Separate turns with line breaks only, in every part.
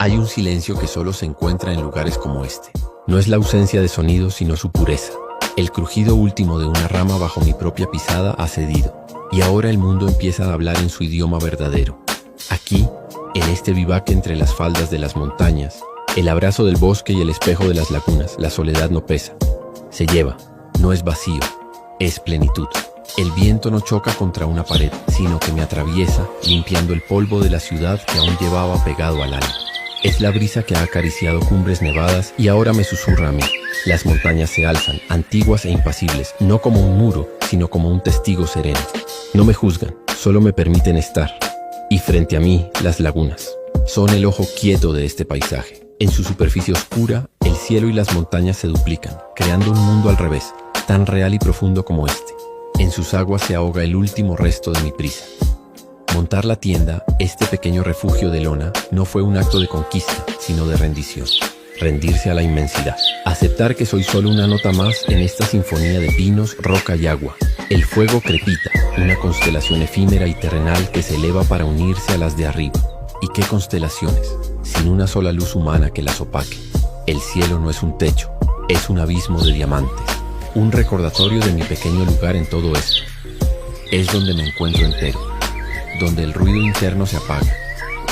Hay un silencio que solo se encuentra en lugares como este. No es la ausencia de sonido, sino su pureza. El crujido último de una rama bajo mi propia pisada ha cedido, y ahora el mundo empieza a hablar en su idioma verdadero. Aquí, en este vivac entre las faldas de las montañas, el abrazo del bosque y el espejo de las lagunas, la soledad no pesa. Se lleva, no es vacío, es plenitud. El viento no choca contra una pared, sino que me atraviesa, limpiando el polvo de la ciudad que aún llevaba pegado al alma. Es la brisa que ha acariciado cumbres nevadas y ahora me susurra a mí. Las montañas se alzan, antiguas e impasibles, no como un muro, sino como un testigo sereno. No me juzgan, solo me permiten estar. Y frente a mí, las lagunas. Son el ojo quieto de este paisaje. En su superficie oscura, el cielo y las montañas se duplican, creando un mundo al revés, tan real y profundo como este. En sus aguas se ahoga el último resto de mi prisa. Montar la tienda, este pequeño refugio de lona, no fue un acto de conquista, sino de rendición. Rendirse a la inmensidad. Aceptar que soy solo una nota más en esta sinfonía de pinos, roca y agua. El fuego crepita, una constelación efímera y terrenal que se eleva para unirse a las de arriba. ¿Y qué constelaciones? Sin una sola luz humana que las opaque. El cielo no es un techo, es un abismo de diamantes. Un recordatorio de mi pequeño lugar en todo esto. Es donde me encuentro entero, donde el ruido interno se apaga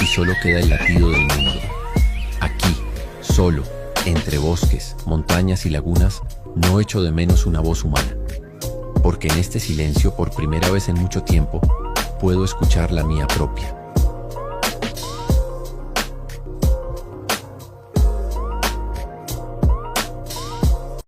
y solo queda el latido del mundo. Aquí, solo, entre bosques, montañas y lagunas, no echo de menos una voz humana. Porque en este silencio, por primera vez en mucho tiempo, puedo escuchar la mía propia.